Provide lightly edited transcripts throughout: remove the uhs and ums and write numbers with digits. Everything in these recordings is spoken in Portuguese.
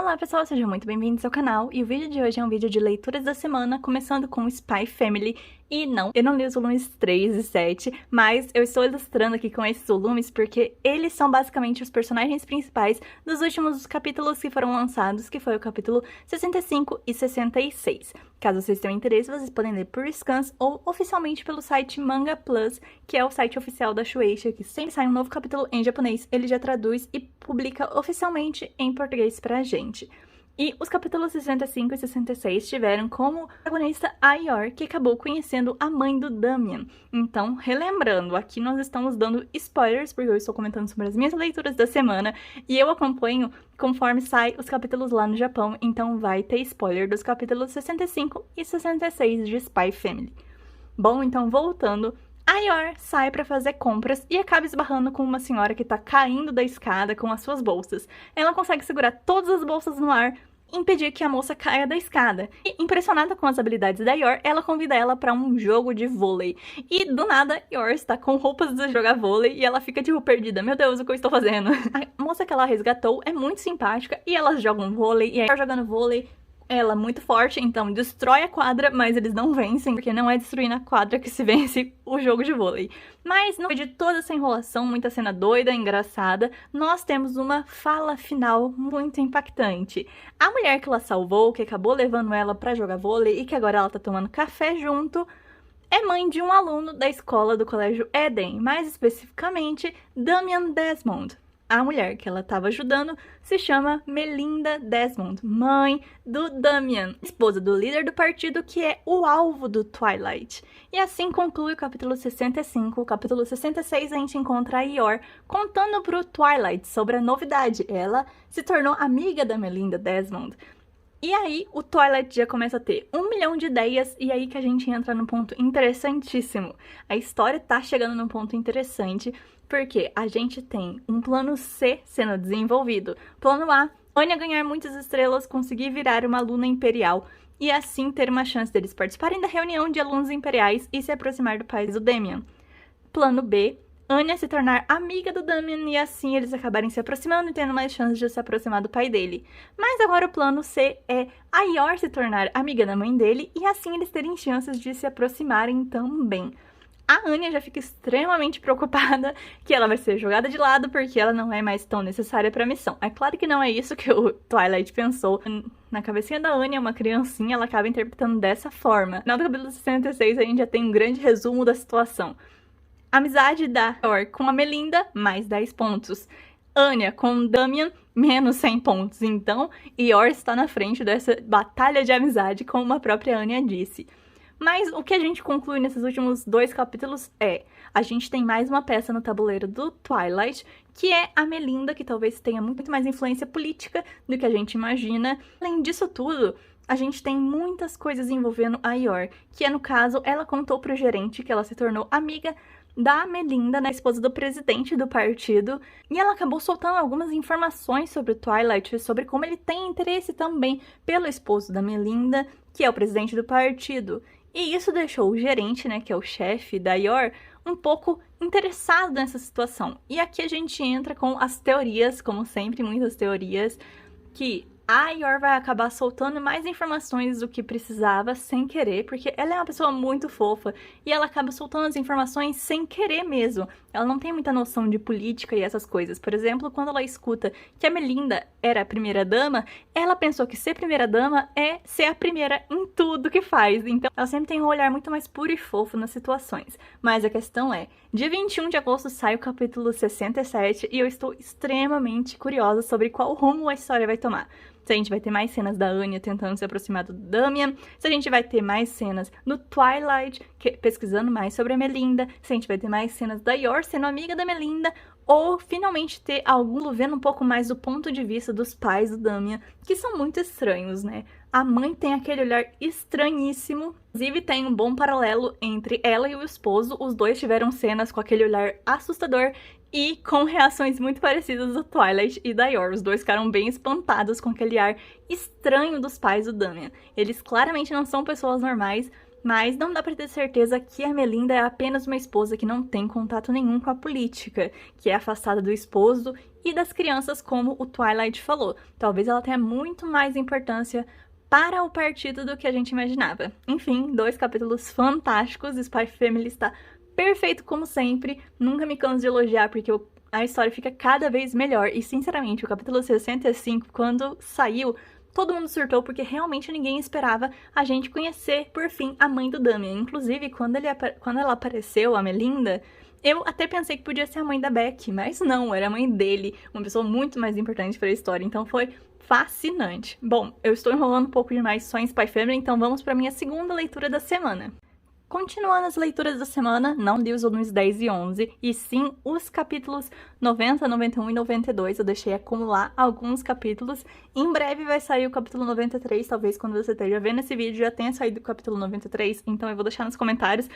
Olá pessoal, sejam muito bem-vindos ao canal, e o vídeo de hoje é um vídeo de leituras da semana, começando com Spy Family. E não, eu não li os volumes 3 e 7, mas eu estou ilustrando aqui com esses volumes porque eles são basicamente os personagens principais dos últimos capítulos que foram lançados, que foi o capítulo 65 e 66. Caso vocês tenham interesse, vocês podem ler por scans ou oficialmente pelo site Manga Plus, que é o site oficial da Shueisha, que sempre sai um novo capítulo em japonês, ele já traduz e publica oficialmente em português pra gente. E os capítulos 65 e 66 tiveram como protagonista a Yor, que acabou conhecendo a mãe do Damian. Então, relembrando, aqui nós estamos dando spoilers, porque eu estou comentando sobre as minhas leituras da semana, e eu acompanho conforme sai os capítulos lá no Japão, então vai ter spoiler dos capítulos 65 e 66 de Spy Family. Bom, então voltando, a Yor sai para fazer compras e acaba esbarrando com uma senhora que tá caindo da escada com as suas bolsas. Ela consegue segurar todas as bolsas no ar e impedir que a moça caia da escada. E, impressionada com as habilidades da Yor, ela convida ela para um jogo de vôlei. E, do nada, Yor está com roupas de jogar vôlei e ela fica, tipo, perdida. Meu Deus, o que eu estou fazendo? A moça que ela resgatou é muito simpática e elas jogam vôlei. E a Yor jogando vôlei, ela é muito forte, então destrói a quadra, mas eles não vencem, porque não é destruindo a quadra que se vence o jogo de vôlei. Mas, no meio de toda essa enrolação, muita cena doida, engraçada, nós temos uma fala final muito impactante. A mulher que ela salvou, que acabou levando ela pra jogar vôlei e que agora ela tá tomando café junto, é mãe de um aluno da escola do Colégio Eden, mais especificamente, Damian Desmond. A mulher que ela estava ajudando se chama Melinda Desmond, mãe do Damian, esposa do líder do partido, que é o alvo do Twilight. E assim conclui o capítulo 65. O capítulo 66 a gente encontra a Yor contando pro Twilight sobre a novidade. Ela se tornou amiga da Melinda Desmond. E aí, o Twilight já começa a ter 1 milhão de ideias, e aí que a gente entra num ponto interessantíssimo. A história tá chegando num ponto interessante, porque a gente tem um plano C sendo desenvolvido. Plano A, Anya ganhar muitas estrelas, conseguir virar uma aluna imperial, e assim ter uma chance deles participarem da reunião de alunos imperiais e se aproximar do pai do Damian. Plano B, Anya se tornar amiga do Damian e assim eles acabarem se aproximando e tendo mais chances de se aproximar do pai dele. Mas agora o plano C é a Yor se tornar amiga da mãe dele e assim eles terem chances de se aproximarem também. A Anya já fica extremamente preocupada que ela vai ser jogada de lado porque ela não é mais tão necessária para a missão. É claro que não é isso que o Twilight pensou. Na cabecinha da Anya, uma criancinha, ela acaba interpretando dessa forma. No final do capítulo 66 a gente já tem um grande resumo da situação. Amizade da Yor com a Melinda, mais 10 pontos. Anya com Damian, menos 100 pontos. Então, Yor está na frente dessa batalha de amizade, como a própria Anya disse. Mas o que a gente conclui nesses últimos 2 capítulos é: a gente tem mais uma peça no tabuleiro do Twilight, que é a Melinda, que talvez tenha muito mais influência política do que a gente imagina. Além disso tudo, a gente tem muitas coisas envolvendo a Yor, que é, no caso, ela contou pro gerente que ela se tornou amiga da Melinda, né, esposa do presidente do partido, e ela acabou soltando algumas informações sobre o Twilight, sobre como ele tem interesse também pelo esposo da Melinda, que é o presidente do partido. E isso deixou o gerente, né, que é o chefe da Yor, um pouco interessado nessa situação. E aqui a gente entra com as teorias, como sempre, muitas teorias, que a Yor vai acabar soltando mais informações do que precisava sem querer, porque ela é uma pessoa muito fofa e ela acaba soltando as informações sem querer mesmo. Ela não tem muita noção de política e essas coisas. Por exemplo, quando ela escuta que a Melinda era a primeira-dama, ela pensou que ser primeira-dama é ser a primeira em tudo que faz. Então, ela sempre tem um olhar muito mais puro e fofo nas situações. Mas a questão é, dia 21 de agosto sai o capítulo 67 e eu estou extremamente curiosa sobre qual rumo a história vai tomar. Se a gente vai ter mais cenas da Anya tentando se aproximar do Damian, se a gente vai ter mais cenas no Twilight, pesquisando mais sobre a Melinda, se a gente vai ter mais cenas da Yor sendo amiga da Melinda, ou finalmente ter algum vendo um pouco mais do ponto de vista dos pais do Damian, que são muito estranhos, né? A mãe tem aquele olhar estranhíssimo. Inclusive, tem um bom paralelo entre ela e o esposo. Os dois tiveram cenas com aquele olhar assustador e com reações muito parecidas do Twilight e da Yor. Os dois ficaram bem espantados com aquele ar estranho dos pais do Damian. Eles claramente não são pessoas normais, Mas não dá pra ter certeza que a Melinda é apenas uma esposa que não tem contato nenhum com a política, que é afastada do esposo e das crianças, como o Twilight falou. Talvez ela tenha muito mais importância para o partido do que a gente imaginava. Enfim, 2 capítulos fantásticos, Spy Family está perfeito como sempre, nunca me canso de elogiar porque a história fica cada vez melhor. E sinceramente, o capítulo 65, quando saiu, todo mundo surtou porque realmente ninguém esperava a gente conhecer, por fim, a mãe do Damian. Inclusive, quando ela apareceu, a Melinda, eu até pensei que podia ser a mãe da Beck, mas não, era a mãe dele, uma pessoa muito mais importante para a história, então foi fascinante. Bom, eu estou enrolando um pouco demais só em Spy Family, então vamos para minha segunda leitura da semana. Continuando as leituras da semana, não li os volumes 10 e 11, e sim os capítulos 90, 91 e 92. Eu deixei acumular alguns capítulos. Em breve vai sair o capítulo 93, talvez quando você esteja vendo esse vídeo já tenha saído o capítulo 93, então eu vou deixar nos comentários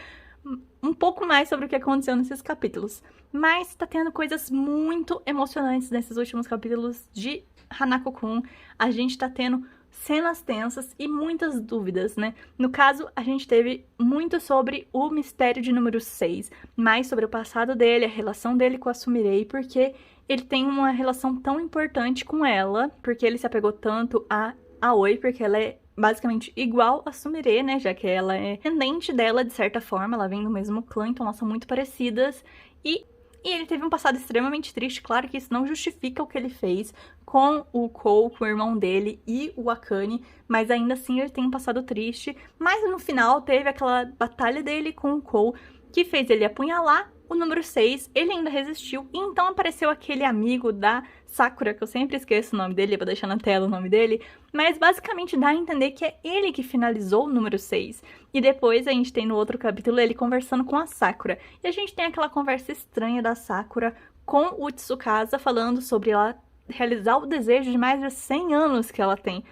um pouco mais sobre o que aconteceu nesses capítulos. Mas tá tendo coisas muito emocionantes nesses últimos capítulos de Hanako-kun. A gente tá tendo cenas tensas e muitas dúvidas, né? No caso, a gente teve muito sobre o mistério de número 6, mais sobre o passado dele, a relação dele com a Sumire, porque ele tem uma relação tão importante com ela, porque ele se apegou tanto a Aoi, porque ela é basicamente igual a Sumire, né? Já que ela é descendente dela, de certa forma, ela vem do mesmo clã, então elas são muito parecidas. E ele teve um passado extremamente triste, claro que isso não justifica o que ele fez com o Kou, com o irmão dele e o Akane, mas ainda assim ele tem um passado triste. Mas no final teve aquela batalha dele com o Kou, que fez ele apunhalar o número 6, ele ainda resistiu, e então apareceu aquele amigo da Sakura, que eu sempre esqueço o nome dele, eu vou deixar na tela o nome dele, mas basicamente dá a entender que é ele que finalizou o número 6. E depois a gente tem no outro capítulo ele conversando com a Sakura, e a gente tem aquela conversa estranha da Sakura com o Tsukasa, falando sobre ela realizar o desejo de mais de 100 anos que ela tem.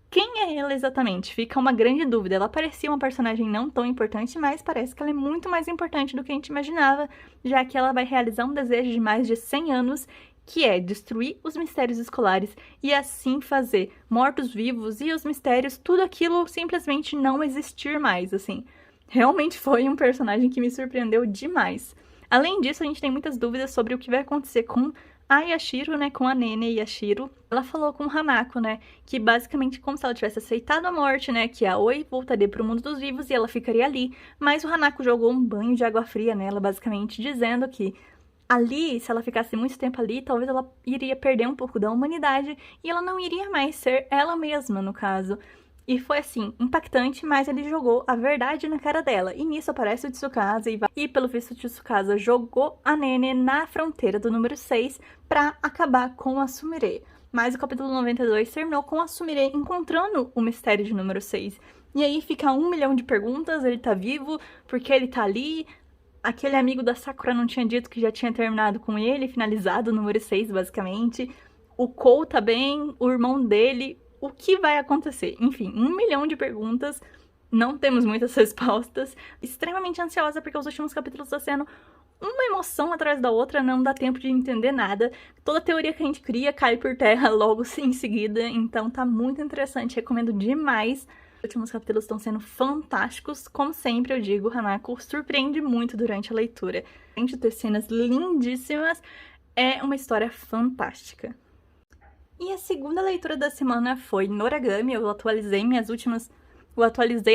Quem é ela exatamente? Fica uma grande dúvida. Ela parecia uma personagem não tão importante, mas parece que ela é muito mais importante do que a gente imaginava, já que ela vai realizar um desejo de mais de 100 anos, que é destruir os mistérios escolares e assim fazer mortos-vivos e os mistérios, tudo aquilo simplesmente não existir mais, assim. Realmente foi um personagem que me surpreendeu demais. Além disso, a gente tem muitas dúvidas sobre o que vai acontecer com a Yashiro, né, com a Nene Yashiro. Ela falou com o Hanako, né, que basicamente como se ela tivesse aceitado a morte, né, que a Oi voltaria pro mundo dos vivos e ela ficaria ali. Mas o Hanako jogou um banho de água fria nela, basicamente dizendo que ali, se ela ficasse muito tempo ali, talvez ela iria perder um pouco da humanidade e ela não iria mais ser ela mesma, no caso. E foi assim, impactante, mas ele jogou a verdade na cara dela. E nisso aparece o Tsukasa e pelo visto o Tsukasa jogou a Nene na fronteira do número 6 pra acabar com a Sumire. Mas o capítulo 92 terminou com a Sumire encontrando o mistério de número 6. E aí fica 1 milhão de perguntas, ele tá vivo, porque ele tá ali? Aquele amigo da Sakura não tinha dito que já tinha terminado com ele, finalizado o número 6, basicamente. O Kou tá bem, o irmão dele... O que vai acontecer? Enfim, 1 milhão de perguntas, não temos muitas respostas. Extremamente ansiosa porque os últimos capítulos estão sendo uma emoção atrás da outra, não dá tempo de entender nada. Toda teoria que a gente cria cai por terra logo em seguida, então tá muito interessante, recomendo demais. Os últimos capítulos estão sendo fantásticos, como sempre eu digo, Hanako surpreende muito durante a leitura. Além de ter cenas lindíssimas, é uma história fantástica. E a segunda leitura da semana foi Noragami. Eu atualizei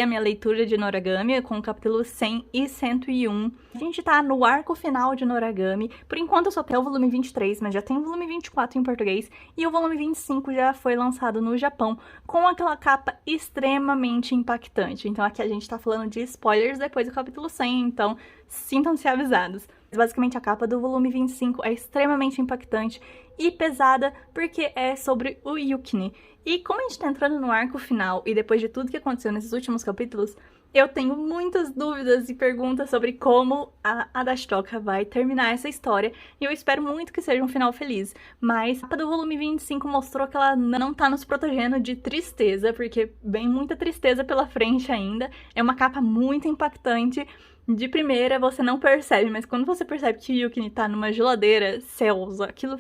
a minha leitura de Noragami com o capítulo 100 e 101. A gente tá no arco final de Noragami. Por enquanto eu só tenho o volume 23, mas já tem o volume 24 em português. E o volume 25 já foi lançado no Japão, com aquela capa extremamente impactante. Então aqui a gente tá falando de spoilers depois do capítulo 100, então sintam-se avisados. Basicamente, a capa do volume 25 é extremamente impactante e pesada porque é sobre o Yukine. E como a gente tá entrando no arco final e depois de tudo que aconteceu nesses últimos capítulos, eu tenho muitas dúvidas e perguntas sobre como a Adashitoka vai terminar essa história e eu espero muito que seja um final feliz. Mas a capa do volume 25 mostrou que ela não tá nos protegendo de tristeza, porque vem muita tristeza pela frente ainda. É uma capa muito impactante. De primeira você não percebe, mas quando você percebe que o Yukine tá numa geladeira, céus, aquilo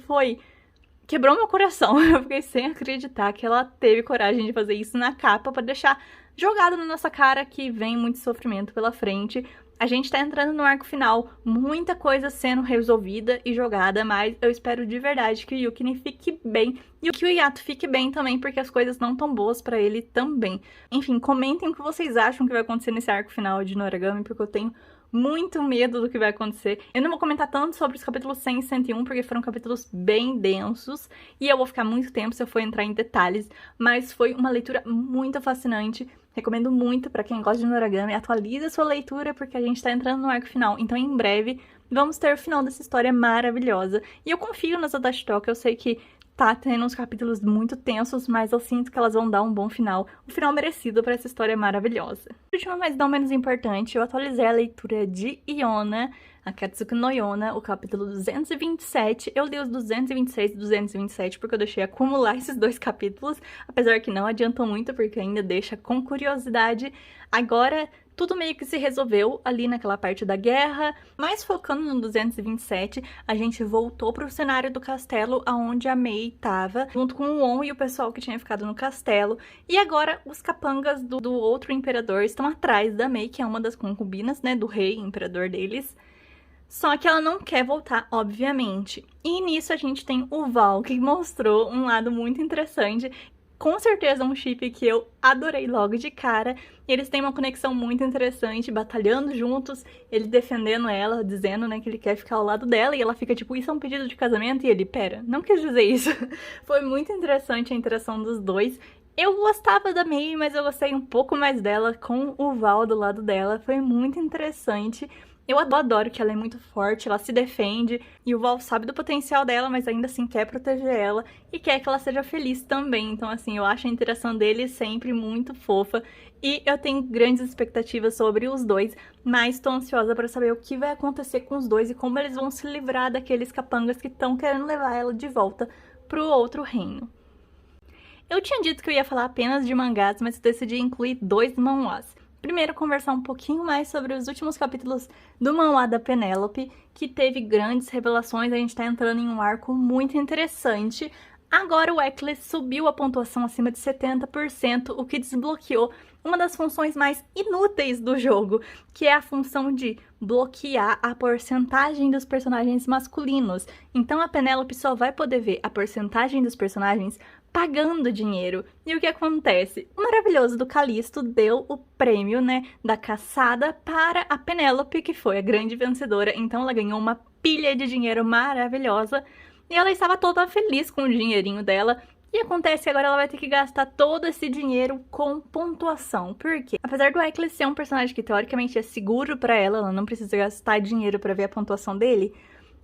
quebrou meu coração. Eu fiquei sem acreditar que ela teve coragem de fazer isso na capa pra deixar jogado na nossa cara que vem muito sofrimento pela frente. A gente tá entrando no arco final, muita coisa sendo resolvida e jogada, mas eu espero de verdade que o Yukine fique bem e que o Yato fique bem também, porque as coisas não tão boas pra ele também. Enfim, comentem o que vocês acham que vai acontecer nesse arco final de Noragami, porque eu tenho muito medo do que vai acontecer. Eu não vou comentar tanto sobre os capítulos 100 e 101, porque foram capítulos bem densos, e eu vou ficar muito tempo se eu for entrar em detalhes, mas foi uma leitura muito fascinante. Recomendo muito pra quem gosta de Noragami, atualize a sua leitura, porque a gente tá entrando no arco final, então em breve vamos ter o final dessa história maravilhosa. E eu confio nas Adachi Toka, eu sei que tá tendo uns capítulos muito tensos, mas eu sinto que elas vão dar um bom final, um final merecido pra essa história maravilhosa. Por último, mas não menos importante, eu atualizei a leitura de Iona, Akatsuki no Yona, o capítulo 227. Eu li os 226 e 227 porque eu deixei acumular esses dois capítulos, apesar que não adiantam muito porque ainda deixa com curiosidade. Agora, tudo meio que se resolveu ali naquela parte da guerra, mas focando no 227, a gente voltou pro cenário do castelo onde a Mei tava, junto com o On e o pessoal que tinha ficado no castelo, e agora os capangas do outro imperador estão atrás da Mei, que é uma das concubinas, né, do rei, imperador deles. Só que ela não quer voltar, obviamente. E nisso a gente tem o Val, que mostrou um lado muito interessante. Com certeza um chip que eu adorei logo de cara. Eles têm uma conexão muito interessante, batalhando juntos, ele defendendo ela, dizendo, né, que ele quer ficar ao lado dela, e ela fica tipo, isso é um pedido de casamento? E ele, pera, não quis dizer isso. Foi muito interessante a interação dos dois. Eu gostava da Mei, mas eu gostei um pouco mais dela com o Val do lado dela. Foi muito interessante. Eu adoro que ela é muito forte, ela se defende, e o Val sabe do potencial dela, mas ainda assim quer proteger ela e quer que ela seja feliz também. Então, assim, eu acho a interação deles sempre muito fofa e eu tenho grandes expectativas sobre os dois, mas tô ansiosa para saber o que vai acontecer com os dois e como eles vão se livrar daqueles capangas que estão querendo levar ela de volta pro outro reino. Eu tinha dito que eu ia falar apenas de mangás, mas eu decidi incluir dois manhwas. Primeiro, conversar um pouquinho mais sobre os últimos capítulos do manhwa da Penélope, que teve grandes revelações, a gente tá entrando em um arco muito interessante. Agora o Eclipse subiu a pontuação acima de 70%, o que desbloqueou uma das funções mais inúteis do jogo, que é a função de bloquear a porcentagem dos personagens masculinos. Então a Penélope só vai poder ver a porcentagem dos personagens pagando dinheiro. E o que acontece? O maravilhoso do Calisto deu o prêmio, né, da caçada para a Penélope, que foi a grande vencedora. Então ela ganhou uma pilha de dinheiro maravilhosa e ela estava toda feliz com o dinheirinho dela. E acontece que agora ela vai ter que gastar todo esse dinheiro com pontuação. Por quê? Apesar do Eclipse ser um personagem que teoricamente é seguro pra ela não precisa gastar dinheiro pra ver a pontuação dele,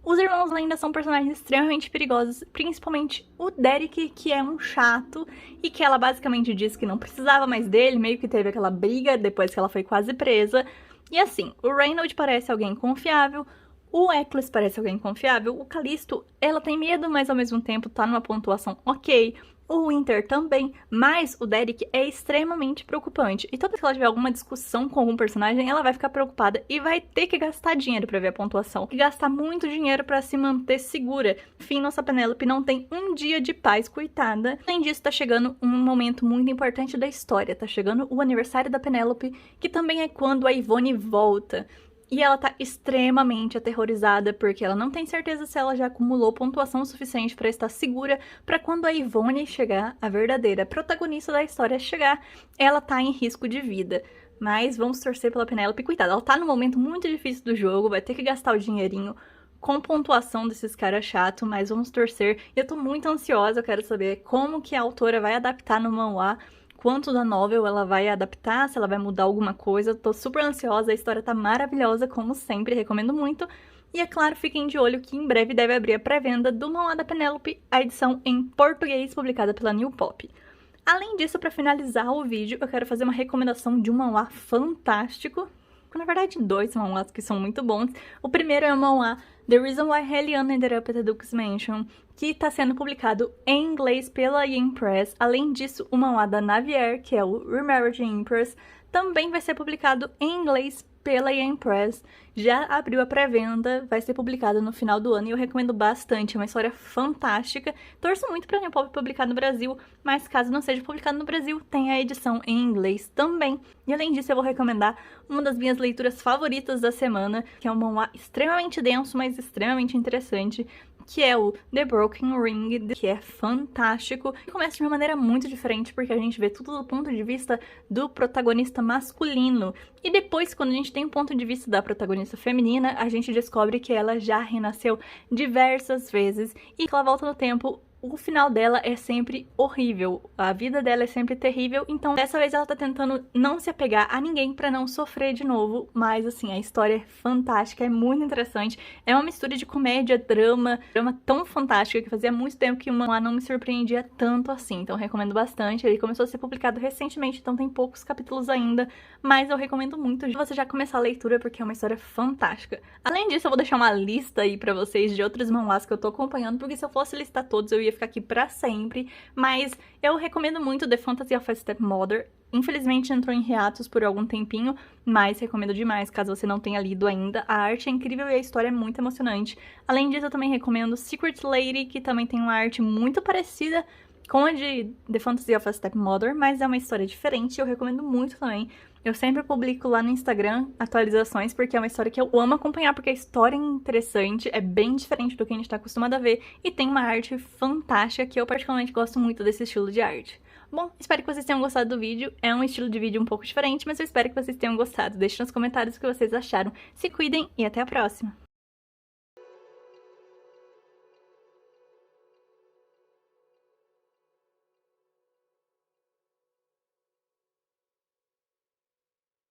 os irmãos ainda são personagens extremamente perigosos, principalmente o Derek, que é um chato e que ela basicamente disse que não precisava mais dele, meio que teve aquela briga depois que ela foi quase presa. E assim, o Reynolds parece alguém confiável, o Eclipse parece alguém confiável, o Calisto, ela tem medo, mas ao mesmo tempo tá numa pontuação ok, o Winter também, mas o Derek é extremamente preocupante. E toda vez que ela tiver alguma discussão com algum personagem, ela vai ficar preocupada e vai ter que gastar dinheiro pra ver a pontuação. E gastar muito dinheiro pra se manter segura. Enfim, nossa Penélope não tem um dia de paz, coitada. Além disso, tá chegando um momento muito importante da história. Tá chegando o aniversário da Penélope, que também é quando a Yvonne volta. E ela tá extremamente aterrorizada porque ela não tem certeza se ela já acumulou pontuação suficiente para estar segura para quando a Yvonne chegar, a verdadeira protagonista da história chegar, ela tá em risco de vida. Mas vamos torcer pela Penélope, coitada, ela tá num momento muito difícil do jogo, vai ter que gastar o dinheirinho com pontuação desses caras chatos, mas vamos torcer. Eu tô muito ansiosa, eu quero saber como que a autora vai adaptar no manhwa, quanto da novel ela vai adaptar, se ela vai mudar alguma coisa. Tô super ansiosa, a história tá maravilhosa, como sempre, recomendo muito. E é claro, fiquem de olho que em breve deve abrir a pré-venda do manhwa da Penélope, a edição em português publicada pela New Pop. Além disso, para finalizar o vídeo, eu quero fazer uma recomendação de um manhwa fantástico. Na verdade, dois manhwas que são muito bons. O primeiro é o manhwa The Reason Why Hellion Ended Up at the Duke's Mansion, que está sendo publicado em inglês pela Yen Press. Além disso, o manhwa da Navier, que é o Remarriage Empress, também vai ser publicado em inglês pela Yen Press. Já abriu a pré-venda, vai ser publicada no final do ano e eu recomendo bastante, é uma história fantástica. Torço muito pra Neopop publicar no Brasil, mas caso não seja publicado no Brasil, tem a edição em inglês também. E além disso, eu vou recomendar uma das minhas leituras favoritas da semana, que é um manhwa extremamente denso, mas extremamente interessante, que é o The Broken Ring, que é fantástico. E começa de uma maneira muito diferente, porque a gente vê tudo do ponto de vista do protagonista masculino. E depois, quando a gente tem o ponto de vista da protagonista feminina, a gente descobre que ela já renasceu diversas vezes e que ela volta no tempo. O final dela é sempre horrível, a vida dela é sempre terrível, então dessa vez ela tá tentando não se apegar a ninguém pra não sofrer de novo, mas assim, a história é fantástica, é muito interessante, é uma mistura de comédia, drama tão fantástica que fazia muito tempo que uma não me surpreendia tanto assim, então eu recomendo bastante. Ele começou a ser publicado recentemente, então tem poucos capítulos ainda, mas eu recomendo muito você já começar a leitura porque é uma história fantástica. Além disso, eu vou deixar uma lista aí pra vocês de outros manhwas que eu tô acompanhando, porque se eu fosse listar todos eu ia ficar aqui pra sempre, mas eu recomendo muito The Fantasy of a Stepmother. Infelizmente entrou em hiatus por algum tempinho, mas recomendo demais, caso você não tenha lido ainda. A arte é incrível e a história é muito emocionante. Além disso, eu também recomendo Secret Lady, que também tem uma arte muito parecida com a de The Fantasy of a Stepmother, mas é uma história diferente, eu recomendo muito também. Eu sempre publico lá no Instagram atualizações, porque é uma história que eu amo acompanhar, porque a história é interessante, é bem diferente do que a gente tá acostumado a ver, e tem uma arte fantástica, que eu particularmente gosto muito desse estilo de arte. Bom, espero que vocês tenham gostado do vídeo, é um estilo de vídeo um pouco diferente, mas eu espero que vocês tenham gostado. Deixe nos comentários o que vocês acharam, se cuidem e até a próxima!